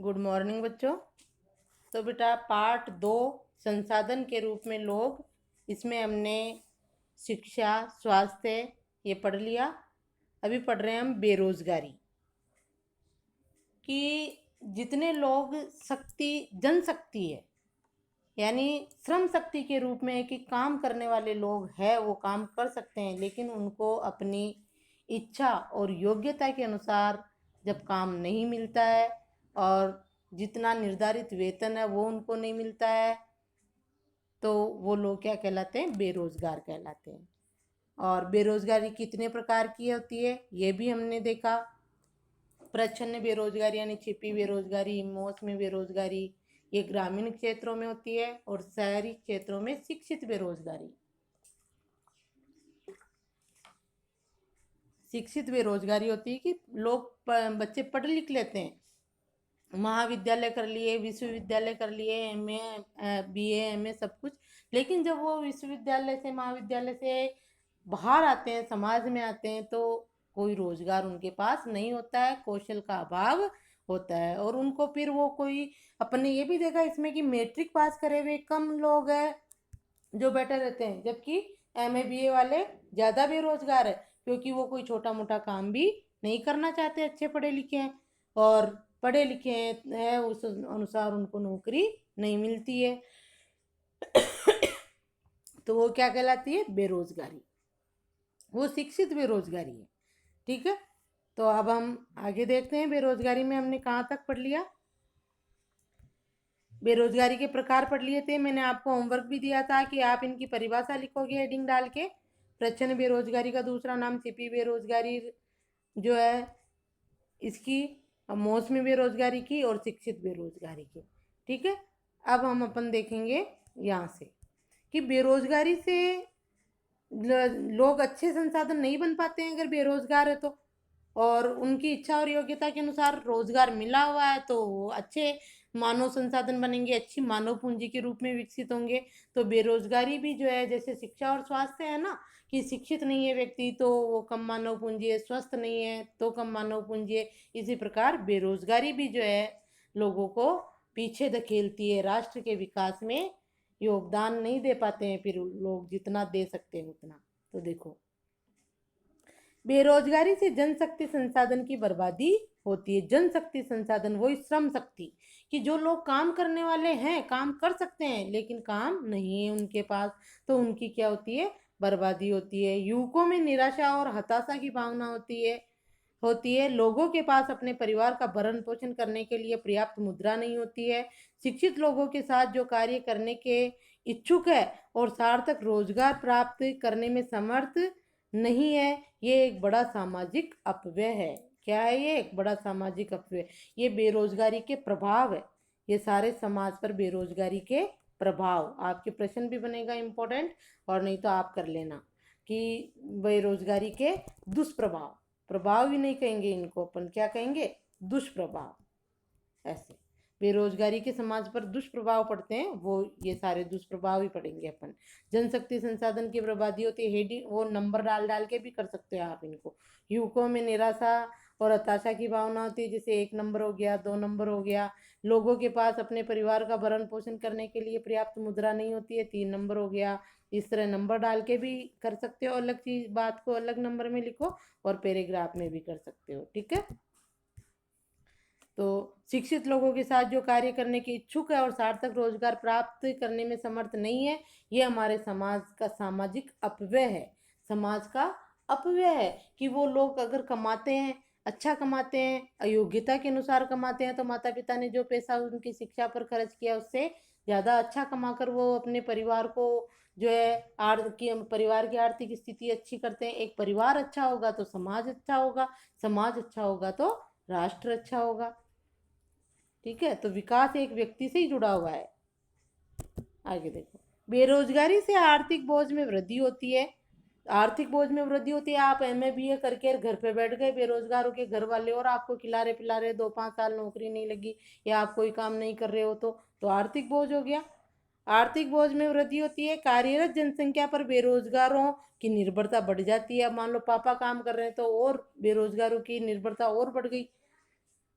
Good morning बच्चों। तो बेटा पार्ट 2 संसाधन के रूप में लोग, इसमें हमने शिक्षा, स्वास्थ्य ये पढ़ लिया। अभी पढ़ रहे हैं हम बेरोजगारी कि जितने लोग जनशक्ति है, यानी श्रम शक्ति के रूप में कि काम करने वाले लोग हैं, वो काम कर सकते हैं, लेकिन उनको अपनी इच्छा और योग्यता के अनुसार जब काम नहीं मिलता है और जितना निर्धारित वेतन है वो उनको नहीं मिलता है, तो वो लोग क्या कहलाते हैं? बेरोजगार कहलाते हैं। और बेरोजगारी कितने प्रकार की होती है ये भी हमने देखा। प्रच्छन्न बेरोजगारी यानी छिपी बेरोजगारी, मौसमी बेरोजगारी, ये ग्रामीण क्षेत्रों में होती है, और शहरी क्षेत्रों में शिक्षित बेरोजगारी। शिक्षित बेरोजगारी होती है कि बच्चे पढ़ लिख लेते हैं, महाविद्यालय कर लिए, विश्वविद्यालय कर लिए, एमए, बीए, एमए सब कुछ, लेकिन जब वो विश्वविद्यालय से, महाविद्यालय से बाहर आते हैं, समाज में आते हैं, तो कोई रोजगार उनके पास नहीं होता है, कौशल का अभाव होता है। और उनको फिर वो कोई, अपने ये भी देखा इसमें कि मैट्रिक पास करे हुए कम लोग हैं जो बैठे रहते हैं, जबकि एमए बीए वाले ज़्यादा बेरोजगार है, क्योंकि वो कोई छोटा मोटा काम भी नहीं करना चाहते, अच्छे पढ़े लिखे हैं, और पढ़े लिखे हैं उस अनुसार उनको नौकरी नहीं मिलती है। तो वो क्या कहलाती है? बेरोजगारी। वो शिक्षित बेरोजगारी है। ठीक है, तो अब हम आगे देखते हैं बेरोजगारी में हमने कहाँ तक पढ़ लिया। बेरोजगारी के प्रकार पढ़ लिए थे, मैंने आपको होमवर्क भी दिया था कि आप इनकी परिभाषा लिखोगे हेडिंग डाल के। प्रच्छन्न बेरोजगारी का दूसरा नाम छिपी बेरोजगारी जो है इसकी, मौसमी बेरोजगारी की, और शिक्षित बेरोजगारी की। ठीक है, अब हम अपन देखेंगे यहाँ से कि बेरोजगारी से लोग अच्छे संसाधन नहीं बन पाते हैं अगर बेरोजगार है तो, और उनकी इच्छा और योग्यता के अनुसार रोजगार मिला हुआ है तो वो अच्छे मानव संसाधन बनेंगे, अच्छी मानव पूंजी के रूप में विकसित होंगे। तो बेरोजगारी भी जो है, जैसे शिक्षा और स्वास्थ्य है ना, कि शिक्षित नहीं है व्यक्ति तो वो कम मानव पूंजी है, स्वस्थ नहीं है तो कम मानव पूंजी है, इसी प्रकार बेरोजगारी भी जो है लोगों को पीछे धकेलती है, राष्ट्र के विकास में योगदान नहीं दे पाते हैं फिर लोग जितना दे सकते हैं उतना। तो देखो, बेरोजगारी से जनशक्ति संसाधन की बर्बादी होती है। जनशक्ति संसाधन वही श्रम शक्ति, कि जो लोग काम करने वाले हैं, काम कर सकते हैं, लेकिन काम नहीं है उनके पास, तो उनकी क्या होती है? बर्बादी होती है। युवकों में निराशा और हताशा की भावना होती है। लोगों के पास अपने परिवार का भरण पोषण करने के लिए पर्याप्त मुद्रा नहीं होती है। शिक्षित लोगों के साथ जो कार्य करने के इच्छुक है और सार्थक रोजगार प्राप्त करने में समर्थ नहीं है, ये एक बड़ा सामाजिक अपव्यय है। क्या है ये? एक बड़ा सामाजिक अपव्यय। ये बेरोजगारी के प्रभाव है, ये सारे समाज पर बेरोजगारी के प्रभाव। आपके प्रश्न भी बनेगा इम्पोर्टेंट, और नहीं तो आप कर लेना कि बेरोजगारी के दुष्प्रभाव। प्रभाव भी नहीं कहेंगे इनको, अपन क्या कहेंगे? दुष्प्रभाव। ऐसे बेरोजगारी के समाज पर दुष्प्रभाव पड़ते हैं, वो ये सारे दुष्प्रभाव ही पड़ेंगे अपन। जनशक्ति संसाधन की बर्बादी होती है, हेडिंग वो नंबर डाल डाल के भी कर सकते हो आप इनको। युवकों में निराशा और हताशा की भावना होती है, जैसे 1 नंबर हो गया, 2 नंबर हो गया। लोगों के पास अपने परिवार का भरण पोषण करने के लिए पर्याप्त मुद्रा नहीं होती है, 3 नंबर हो गया। इस तरह नंबर डाल के भी कर सकते हो, अलग चीज बात को अलग नंबर में लिखो, और पैराग्राफ में भी कर सकते हो। ठीक है, तो शिक्षित लोगों के साथ जो कार्य करने के इच्छुक है और सार्थक रोजगार प्राप्त करने में समर्थ नहीं है, ये हमारे समाज का सामाजिक अपव्यय है। समाज का अपव्यय है कि वो लोग अगर कमाते हैं, अच्छा कमाते हैं, अयोग्यता के अनुसार कमाते हैं, तो माता पिता ने जो पैसा उनकी शिक्षा पर खर्च किया उससे ज़्यादा अच्छा कमाकर वो अपने परिवार को जो है परिवार की आर्थिक स्थिति अच्छी करते हैं। एक परिवार अच्छा होगा तो समाज अच्छा होगा, समाज अच्छा होगा तो राष्ट्र अच्छा होगा। ठीक है, तो विकास एक व्यक्ति से ही जुड़ा हुआ है। आगे देखो, बेरोजगारी से आर्थिक बोझ में वृद्धि होती है। आर्थिक बोझ में वृद्धि होती है, आप एमए बीए करके घर पे बैठ गए बेरोजगार हो के, घर वाले और आपको खिला रहे पिला रहे, 2-5 साल नौकरी नहीं लगी या आप कोई काम नहीं कर रहे हो, तो आर्थिक बोझ हो गया। आर्थिक बोझ में वृद्धि होती है, कार्यरत जनसंख्या पर बेरोजगारों की निर्भरता बढ़ जाती है। अब मान लो पापा काम कर रहे हैं तो और बेरोजगारों की निर्भरता और बढ़ गई।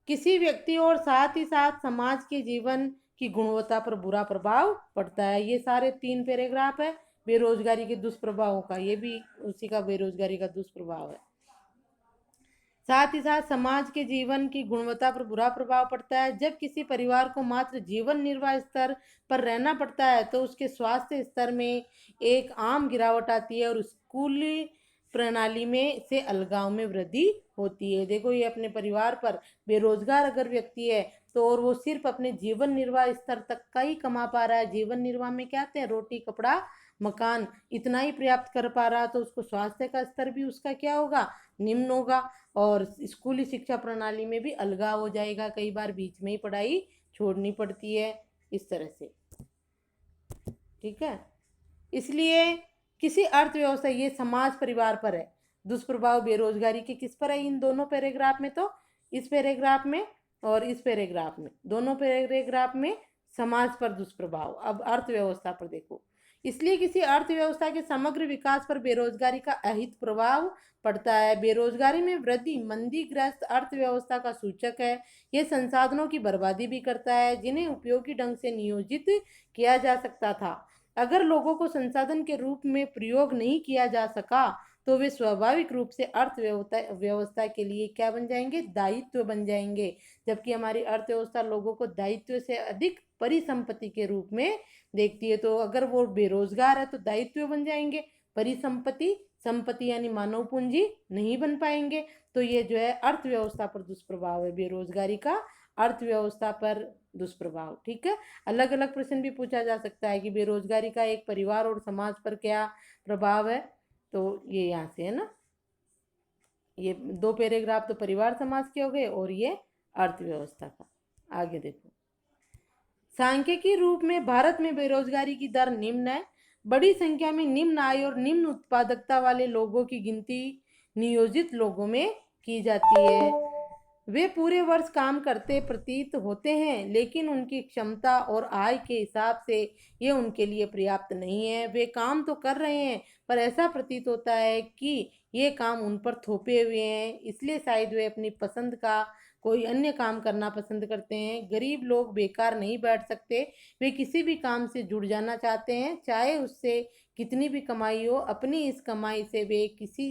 किसी व्यक्ति और साथ ही साथ समाज के जीवन की गुणवत्ता पर बुरा प्रभाव पड़ता है। ये सारे 3 पैराग्राफ है बेरोजगारी के दुष्प्रभावों का, ये भी उसी का बेरोजगारी का दुष्प्रभाव है। साथ ही साथ समाज के जीवन की गुणवत्ता पर बुरा प्रभाव पड़ता है। जब किसी परिवार को मात्र जीवन निर्वाह स्तर पर रहना पड़ता है तो उसके स्वास्थ्य स्तर में एक आम गिरावट आती है और स्कूली प्रणाली में से अलगाव में वृद्धि होती है। देखो, ये अपने परिवार पर बेरोजगार अगर व्यक्ति है तो और वो सिर्फ अपने जीवन निर्वाह स्तर तक का ही कमा पा रहा है, जीवन निर्वाह में क्या आते हैं, रोटी कपड़ा मकान, इतना ही पर्याप्त कर पा रहा, तो उसको स्वास्थ्य का स्तर भी उसका क्या होगा, निम्न होगा। और स्कूली शिक्षा प्रणाली में भी अलगाव हो जाएगा, कई बार बीच में ही पढ़ाई छोड़नी पड़ती है, इस तरह से। ठीक है, इसलिए किसी अर्थव्यवस्था, ये समाज परिवार पर है। दुष्प्रभाव बेरोजगारी के किस पर है, इन दोनों पैराग्राफ में, तो इस पैराग्राफ में और इस पैराग्राफ में, दोनों पैराग्राफ में समाज पर दुष्प्रभाव। अब अर्थव्यवस्था पर देखो, इसलिए किसी अर्थव्यवस्था के समग्र विकास पर बेरोजगारी का अहित प्रभाव पड़ता है। बेरोजगारी में वृद्धि मंदीग्रस्त अर्थव्यवस्था का सूचक है। यह संसाधनों की बर्बादी भी करता है जिन्हें उपयोगी ढंग से नियोजित किया जा सकता था। अगर लोगों को संसाधन के रूप में प्रयोग नहीं किया जा सका तो वे स्वाभाविक रूप से अर्थव्यवस्था व्यवस्था के लिए क्या बन जाएंगे, दायित्व बन जाएंगे। जबकि हमारी अर्थव्यवस्था लोगों को दायित्व से अधिक परिसंपत्ति के रूप में देखती है। तो अगर वो बेरोजगार है तो दायित्व बन जाएंगे, परिसंपत्ति, संपत्ति यानी मानव पूंजी नहीं बन पाएंगे। तो ये जो है अर्थव्यवस्था पर दुष्प्रभाव है बेरोजगारी का, अर्थव्यवस्था पर दुष्प्रभाव। ठीक है, अलग अलग प्रश्न भी पूछा जा सकता है कि बेरोजगारी का एक परिवार और समाज पर क्या प्रभाव है। तो ये यहाँ से है ना, ये 2 पैराग्राफ तो परिवार समाज के हो गए और ये अर्थव्यवस्था का। आगे देखो, सांख्यिकी रूप में भारत में बेरोजगारी की दर निम्न है। बड़ी संख्या में निम्न आय और निम्न उत्पादकता वाले लोगों की गिनती नियोजित लोगों में की जाती है। वे पूरे वर्ष काम करते प्रतीत होते हैं लेकिन उनकी क्षमता और आय के हिसाब से ये उनके लिए पर्याप्त नहीं है। वे काम तो कर रहे हैं पर ऐसा प्रतीत होता है कि ये काम उन पर थोपे हुए हैं, इसलिए शायद वे अपनी पसंद का कोई अन्य काम करना पसंद करते हैं। गरीब लोग बेकार नहीं बैठ सकते, वे किसी भी काम से जुड़ जाना चाहते हैं, चाहे उससे कितनी भी कमाई हो। अपनी इस कमाई से वे किसी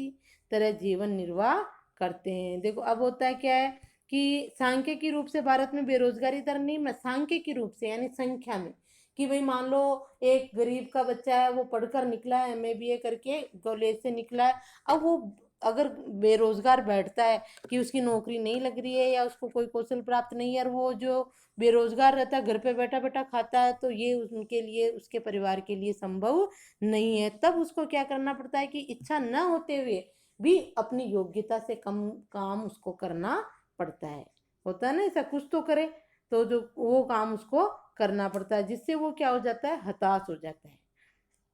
तरह जीवन निर्वाह करते हैं। देखो, अब होता है क्या है कि सांख्यिकी रूप से भारत में बेरोजगारी दर निम्न, सांख्यिकी रूप से यानी संख्या में, कि भाई मान लो एक गरीब का बच्चा है, वो पढ़कर निकला है, MA BA करके कॉलेज से निकला है, अब वो अगर बेरोजगार बैठता है कि उसकी नौकरी नहीं लग रही है या उसको कोई कौशल प्राप्त नहीं है और वो जो बेरोजगार रहता है घर पे बैठा बैठा खाता है, तो ये उनके लिए, उसके परिवार के लिए संभव नहीं है। तब उसको क्या करना पड़ता है कि इच्छा न होते हुए भी अपनी योग्यता से कम काम उसको करना पड़ता है। होता है ना ऐसा, कुछ तो करे, तो जो वो काम उसको करना पड़ता है, जिससे वो क्या हो जाता है, हताश हो जाता है।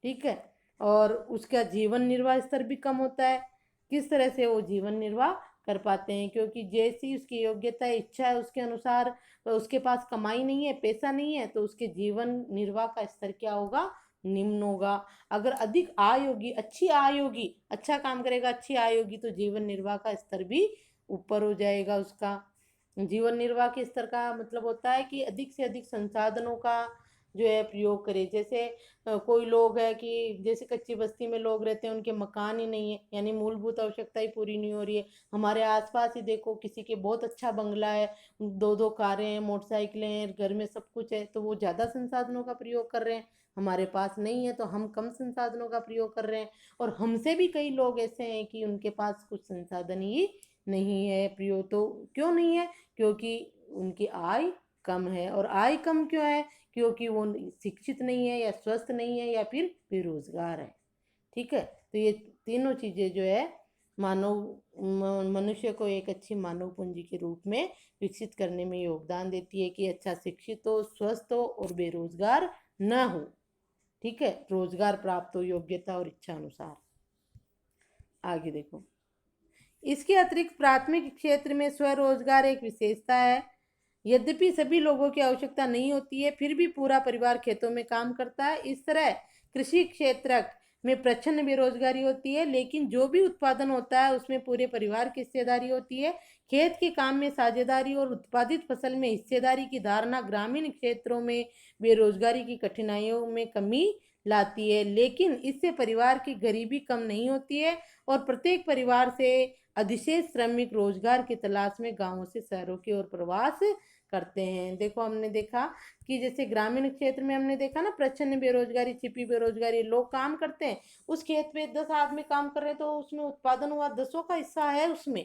ठीक है, और उसका जीवन निर्वाह स्तर भी कम होता है। किस तरह से वो जीवन निर्वाह कर पाते हैं, क्योंकि जैसी उसकी योग्यता इच्छा है उसके अनुसार उसके पास कमाई नहीं है, पैसा नहीं है, तो उसके जीवन निर्वाह का स्तर क्या होगा, निम्न होगा। अगर अधिक आय होगी, अच्छी आय होगी, अच्छा काम करेगा, अच्छी आय होगी, तो जीवन निर्वाह का स्तर भी ऊपर हो जाएगा उसका। जीवन निर्वाह के स्तर का मतलब होता है कि अधिक से अधिक संसाधनों का जो है प्रयोग करे। जैसे कोई लोग है कि जैसे कच्ची बस्ती में लोग रहते हैं, उनके मकान ही नहीं है, यानी मूलभूत आवश्यकता ही पूरी नहीं हो रही है। हमारे आसपास ही देखो, किसी के बहुत अच्छा बंगला है, 2 2 कारें हैं, मोटरसाइकिलें हैं, घर में सब कुछ है, तो वो ज़्यादा संसाधनों का प्रयोग कर रहे हैं। हमारे पास नहीं है तो हम कम संसाधनों का प्रयोग कर रहे हैं। और हमसे भी कई लोग ऐसे हैं कि उनके पास कुछ संसाधन ही नहीं है प्रयोग। तो क्यों नहीं है, क्योंकि उनकी आय कम है। और आय कम क्यों है, क्योंकि वो शिक्षित नहीं है या स्वस्थ नहीं है या फिर बेरोजगार है। ठीक है, तो ये तीनों चीज़ें जो है मनुष्य को एक अच्छी मानव पूंजी के रूप में विकसित करने में योगदान देती है कि अच्छा शिक्षित हो, स्वस्थ हो और बेरोजगार न हो। ठीक है, रोजगार प्राप्त हो योग्यता और इच्छा अनुसार। आगे देखो, इसके अतिरिक्त प्राथमिक क्षेत्र में स्वरोजगार एक विशेषता है। यद्यपि सभी लोगों की आवश्यकता नहीं होती है, फिर भी पूरा परिवार खेतों में काम करता है। इस तरह कृषि क्षेत्र में प्रच्छन्न बेरोजगारी होती है, लेकिन जो भी उत्पादन होता है उसमें पूरे परिवार की हिस्सेदारी होती है। खेत के काम में साझेदारी और उत्पादित फसल में हिस्सेदारी की धारणा ग्रामीण क्षेत्रों में बेरोजगारी की कठिनाइयों में कमी लाती है, लेकिन इससे परिवार की गरीबी कम नहीं होती है और प्रत्येक परिवार से अधिशेष श्रमिक रोजगार की तलाश में गांवों से शहरों की ओर प्रवास करते हैं। देखो, हमने देखा कि जैसे ग्रामीण क्षेत्र में हमने देखा ना, प्रच्छन्न बेरोजगारी, छिपी बेरोजगारी, लोग काम करते हैं, उस खेत पे 10 आदमी काम कर रहे हैं तो उसमें उत्पादन हुआ, 10 का हिस्सा है उसमें।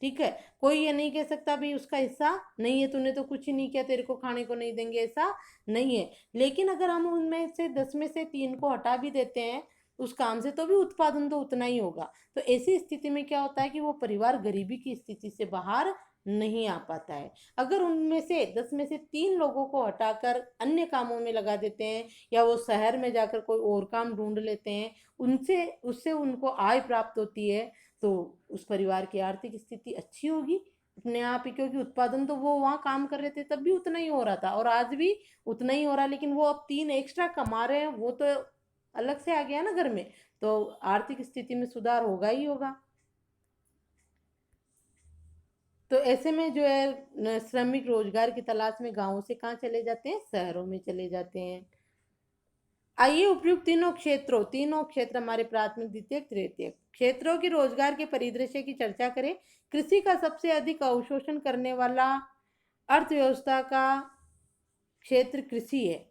ठीक है, कोई ये नहीं कह सकता भी उसका हिस्सा नहीं है, तूने तो कुछ ही नहीं किया, तेरे को खाने को नहीं देंगे, ऐसा नहीं है। लेकिन अगर हम उनमें से 10 में से 3 को हटा भी देते हैं उस काम से, तो भी उत्पादन तो उतना ही होगा। तो ऐसी स्थिति में क्या होता है कि वो परिवार गरीबी की स्थिति से बाहर नहीं आ पाता है। अगर उनमें से 10 में से 3 लोगों को हटाकर अन्य कामों में लगा देते हैं या वो शहर में जाकर कोई और काम ढूंढ लेते हैं, उनसे उससे उनको आय प्राप्त होती है, तो उस परिवार की आर्थिक स्थिति अच्छी होगी अपने आप ही, क्योंकि उत्पादन तो वो वहाँ काम कर रहे थे तब भी उतना ही हो रहा था और आज भी उतना ही हो रहा है, लेकिन वो अब 3 एक्स्ट्रा कमा रहे हैं, वो तो अलग से आ गया ना घर में, तो आर्थिक स्थिति में सुधार होगा ही होगा। तो ऐसे में जो है श्रमिक रोजगार की तलाश में गांवों से कहाँ चले जाते हैं, शहरों में चले जाते हैं। आइए उपयुक्त तीनों क्षेत्र हमारे प्राथमिक, द्वितीयक, तृतीयक क्षेत्रों की रोजगार के परिदृश्य की चर्चा करें। कृषि का सबसे अधिक अवशोषण करने वाला अर्थव्यवस्था का क्षेत्र कृषि है।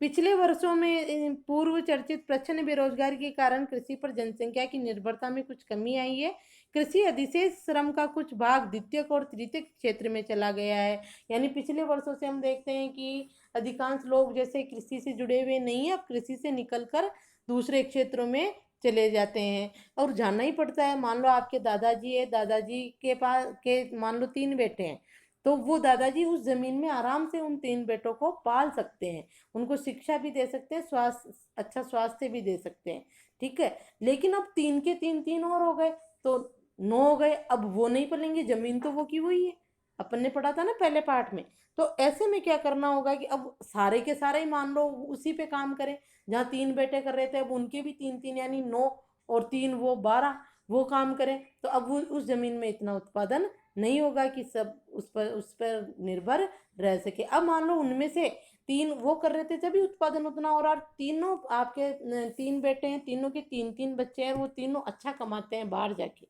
पिछले वर्षों में पूर्व चर्चित प्रचंड बेरोजगारी के कारण कृषि पर जनसंख्या की निर्भरता में कुछ कमी आई है। कृषि अधिशेष श्रम का कुछ भाग द्वितीयक और तृतीयक क्षेत्र में चला गया है। यानी पिछले वर्षों से हम देखते हैं कि अधिकांश लोग जैसे कृषि से जुड़े हुए नहीं है, अब कृषि से निकलकर दूसरे क्षेत्रों में चले जाते हैं और जाना ही पड़ता है। मान लो आपके दादाजी है, दादाजी के पास के मान लो 3 बेटे हैं, तो वो दादाजी उस जमीन में आराम से उन 3 बेटों को पाल सकते हैं, उनको शिक्षा भी दे सकते हैं, स्वास्थ्य अच्छा स्वास्थ्य भी दे सकते हैं। ठीक है, लेकिन अब 3 के 3 और हो गए तो 9 हो गए, अब वो नहीं पलेंगे, जमीन तो वो की वही है, अपन ने पढ़ा था ना पहले पार्ट में। तो ऐसे में क्या करना होगा कि अब सारे के सारे ही मान लो उसी पे काम करें, जहाँ 3 बेटे कर रहे थे अब उनके भी 3 यानी 9 और 3 वो 12 वो काम करें, तो अब वो उस जमीन में इतना उत्पादन नहीं होगा कि सब उस पर निर्भर रह सके। अब मान लो उनमें से 3 वो कर रहे थे तभी उत्पादन उतना हो रहा, और तीनों आपके 3 बेटे हैं, तीनों के 3 बच्चे हैं, वो तीनों अच्छा कमाते हैं, बाहर जाके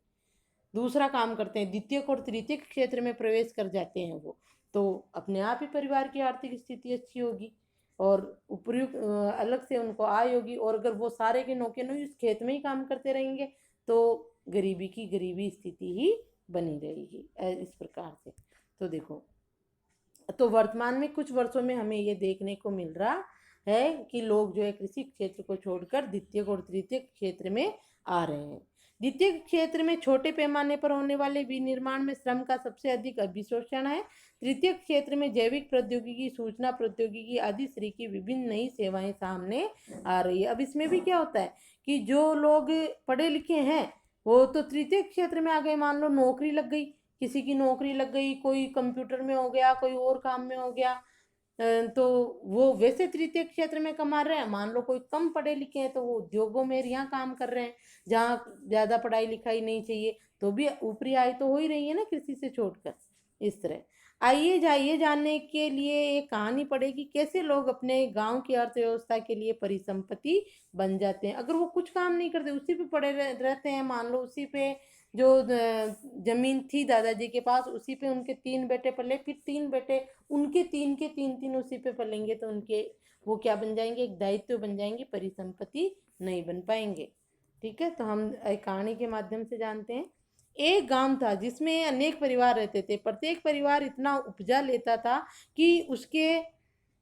दूसरा काम करते हैं, द्वितीयक और तृतीयक क्षेत्र में प्रवेश कर जाते हैं वो, तो अपने आप ही परिवार की आर्थिक स्थिति अच्छी होगी और उपयुक्त अलग से उनको आय होगी। और अगर वो सारे के नौके नो इस खेत में ही काम करते रहेंगे तो गरीबी की गरीबी स्थिति ही बनी रहेगी इस प्रकार से। तो देखो, तो वर्तमान में कुछ वर्षों में हमें ये देखने को मिल रहा है कि लोग जो है कृषि क्षेत्र को छोड़कर द्वितीयक और तृतीयक क्षेत्र में आ रहे हैं। द्वितीय क्षेत्र में छोटे पैमाने पर होने वाले विनिर्माण में श्रम का सबसे अधिक अभिशोषण है। तृतीय क्षेत्र में जैविक प्रौद्योगिकी, सूचना प्रौद्योगिकी आदि श्री की विभिन्न नई सेवाएं सामने आ रही है। अब इसमें भी क्या होता है कि जो लोग पढ़े लिखे हैं वो तो तृतीय क्षेत्र में आ गए, मान लो नौकरी लग गई, किसी की नौकरी लग गई, कोई कंप्यूटर में हो गया, कोई और काम में हो गया, तो वो वैसे तृतीय क्षेत्र में कमा रहे हैं। मान लो कोई कम पढ़े लिखे हैं तो वो उद्योगों में यहाँ काम कर रहे हैं जहाँ ज़्यादा पढ़ाई लिखाई नहीं चाहिए, तो भी ऊपरी आय तो हो ही रही है ना कृषि से छोड़कर। इस तरह आइए जाइए जानने के लिए एक कहानी पढ़ेगी कैसे लोग अपने गांव की अर्थव्यवस्था के लिए परिसंपत्ति बन जाते हैं। अगर वो कुछ काम नहीं करते, उसी पे पड़े रहते हैं, मान लो उसी पे जो जमीन थी दादाजी के पास उसी पे उनके 3 बेटे पले, फिर 3 बेटे उनके 3 के 3 उसी पे पलेंगे, तो उनके वो क्या बन जाएंगे, एक दायित्व बन जाएंगे, परिसंपत्ति नहीं बन पाएंगे। ठीक है, तो हम एक कहानी के माध्यम से जानते हैं। एक गांव था जिसमें अनेक परिवार रहते थे। प्रत्येक परिवार इतना उपजा लेता था कि उसके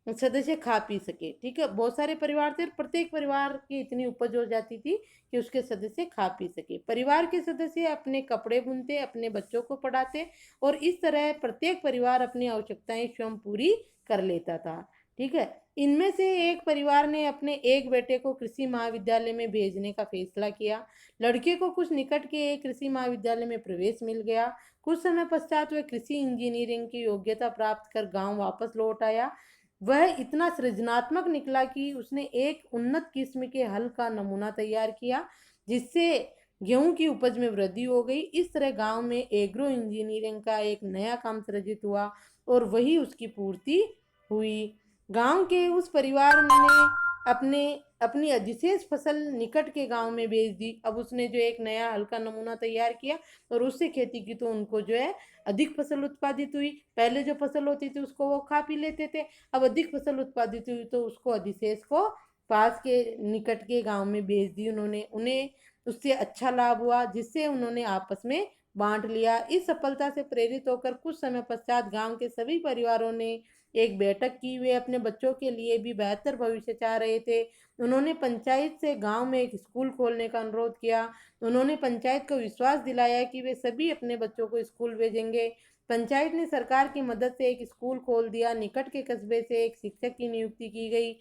सदस्य खा पी सके। ठीक है, बहुत सारे परिवार थे, प्रत्येक परिवार की इतनी उपज हो जाती थी कि उसके सदस्य खा पी सके। परिवार के सदस्य अपने कपड़े बुनते, अपने बच्चों को पढ़ाते और इस तरह प्रत्येक परिवार अपनी आवश्यकताएं स्वयं पूरी कर लेता था। ठीक है, इनमें से एक परिवार ने अपने एक बेटे को कृषि महाविद्यालय में भेजने का फैसला किया। लड़के को कुछ निकट के एक कृषि महाविद्यालय में प्रवेश मिल गया। कुछ समय पश्चात वह कृषि इंजीनियरिंग की योग्यता प्राप्त कर गांव वापस लौट आया। वह इतना सृजनात्मक निकला कि उसने एक उन्नत किस्म के हल का नमूना तैयार किया जिससे गेहूं की उपज में वृद्धि हो गई। इस तरह गांव में एग्रो इंजीनियरिंग का एक नया काम सृजित हुआ और वही उसकी पूर्ति हुई। गांव के उस परिवार ने अपने अपनी अधिशेष फसल निकट के गांव में बेच दी। अब उसने जो एक नया हल्का नमूना तैयार किया और उससे खेती की, तो उनको जो है अधिक फसल उत्पादित हुई। पहले जो फसल होती थी उसको वो खा पी लेते थे, अब अधिक फसल उत्पादित हुई तो उसको अधिशेष को पास के निकट के गांव में बेच दी उन्होंने। उन्हें उससे अच्छा लाभ हुआ जिससे उन्होंने आपस में बांट लिया। इस सफलता से प्रेरित होकर कुछ समय पश्चात गांव के सभी परिवारों ने एक बैठक की। वे अपने बच्चों के लिए भी बेहतर भविष्य चाह रहे थे। उन्होंने पंचायत से गांव में एक स्कूल खोलने का अनुरोध किया। उन्होंने पंचायत को विश्वास दिलाया कि वे सभी अपने बच्चों को स्कूल भेजेंगे। पंचायत ने सरकार की मदद से एक स्कूल खोल दिया। निकट के कस्बे से एक शिक्षक की नियुक्ति की गई।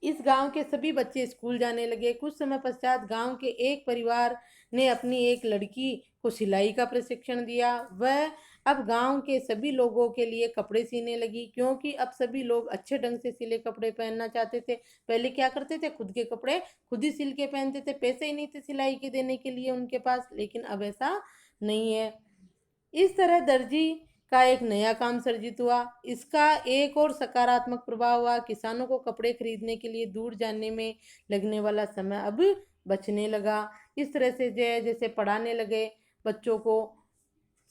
इस गांव के सभी बच्चे स्कूल जाने लगे। कुछ समय पश्चात गांव के एक परिवार ने अपनी एक लड़की को सिलाई का प्रशिक्षण दिया। वह अब गांव के सभी लोगों के लिए कपड़े सीने लगी, क्योंकि अब सभी लोग अच्छे ढंग से सिले कपड़े पहनना चाहते थे। पहले क्या करते थे, खुद के कपड़े खुद ही सिल के पहनते थे, पैसे ही नहीं थे सिलाई के देने के लिए उनके पास। लेकिन अब ऐसा नहीं है। इस तरह दर्जी का एक नया काम सर्जित हुआ। इसका एक और सकारात्मक प्रभाव हुआ। किसानों को कपड़े खरीदने के लिए दूर जाने में लगने वाला समय अब बचने लगा। इस तरह से जैसे पढ़ाने लगे बच्चों को,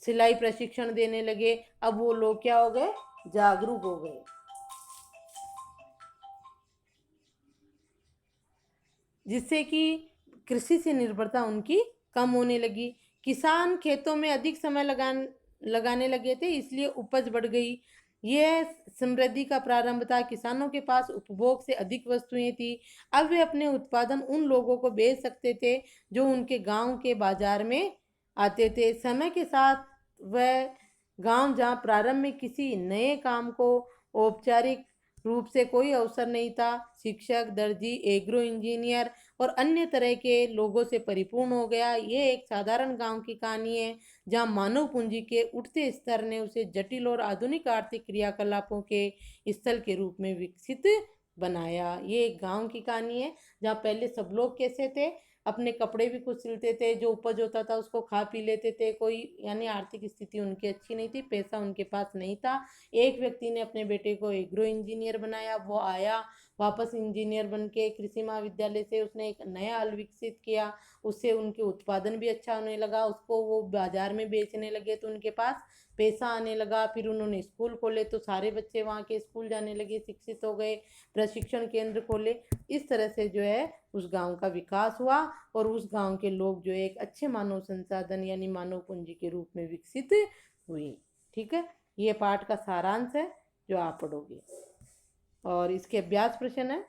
सिलाई प्रशिक्षण देने लगे, अब वो लोग क्या हो गए, जागरूक हो गए, जिससे कि कृषि से निर्भरता उनकी कम होने लगी। किसान खेतों में अधिक समय लगाने लगे थे, इसलिए उपज बढ़ गई। यह समृद्धि का प्रारंभ था। किसानों के पास उपभोग से अधिक वस्तुएं थी। अब वे अपने उत्पादन उन लोगों को बेच सकते थे जो उनके गांव के बाजार में आते थे। समय के साथ वह गांव जहां प्रारंभ में किसी नए काम को औपचारिक रूप से कोई अवसर नहीं था, शिक्षक, दर्जी, एग्रो इंजीनियर और अन्य तरह के लोगों से परिपूर्ण हो गया। ये एक साधारण गांव की कहानी है जहां मानव पूंजी के उठते स्तर ने उसे जटिल और आधुनिक आर्थिक क्रियाकलापों के स्थल के रूप में विकसित बनाया। ये एक गांव की कहानी है जहाँ पहले सब लोग कैसे थे, अपने कपड़े भी खुद सिलते थे, जो उपज होता था उसको खा पी लेते थे। कोई यानी आर्थिक स्थिति उनकी अच्छी नहीं थी, पैसा उनके पास नहीं था। एक व्यक्ति ने अपने बेटे को एग्रो इंजीनियर बनाया। वो आया वापस इंजीनियर बन के कृषि महाविद्यालय से, उसने एक नया हल विकसित किया। उससे उनके उत्पादन भी अच्छा होने लगा, उसको वो बाजार में बेचने लगे तो उनके पास पैसा आने लगा। फिर उन्होंने स्कूल खोले तो सारे बच्चे वहाँ के स्कूल जाने लगे, शिक्षित हो गए, प्रशिक्षण केंद्र खोले। इस तरह से जो है उस गांव का विकास हुआ और उस गांव के लोग जो है एक अच्छे मानव संसाधन यानी मानव पूंजी के रूप में विकसित हुई। ठीक है, ये पाठ का सारांश है जो आप पढ़ोगे और इसके अभ्यास प्रश्न है।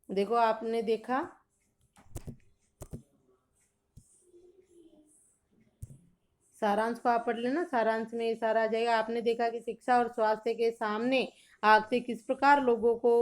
देखो आपने देखा सारांश को आप पढ़ लेना, सारांश में ये सारा आ जाएगा। आपने देखा कि शिक्षा और स्वास्थ्य के सामने आपसे किस प्रकार लोगों को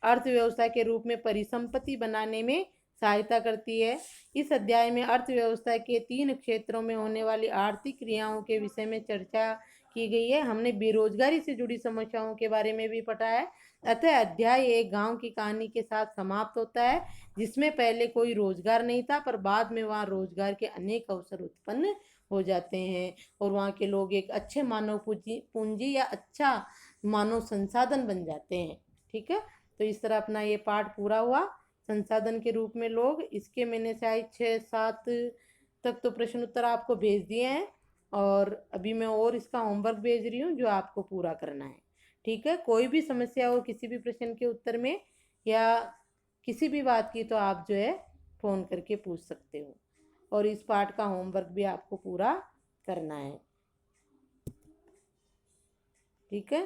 अर्थव्यवस्था के रूप में परिसंपत्ति बनाने में सहायता करती है। इस अध्याय में अर्थव्यवस्था के 3 क्षेत्रों में होने वाली आर्थिक क्रियाओं के विषय में चर्चा की गई है। हमने बेरोजगारी से जुड़ी समस्याओं के बारे में भी पढ़ा है। अतः अध्याय एक गांव की कहानी के साथ समाप्त होता है, जिसमें पहले कोई रोजगार नहीं था पर बाद में वहाँ रोजगार के अनेक अवसर उत्पन्न हो जाते हैं और वहाँ के लोग एक अच्छे मानव पूंजी पूंजी या अच्छा मानव संसाधन बन जाते हैं। ठीक है, तो इस तरह अपना ये पाठ पूरा हुआ संसाधन के रूप में लोग। इसके मैंने शायद 6-7 तक तो प्रश्न उत्तर आपको भेज दिए हैं और अभी मैं और इसका होमवर्क भेज रही हूँ जो आपको पूरा करना है। ठीक है, कोई भी समस्या हो किसी भी प्रश्न के उत्तर में या किसी भी बात की तो आप जो है फ़ोन करके पूछ सकते हो और इस पाठ का होमवर्क भी आपको पूरा करना है। ठीक है।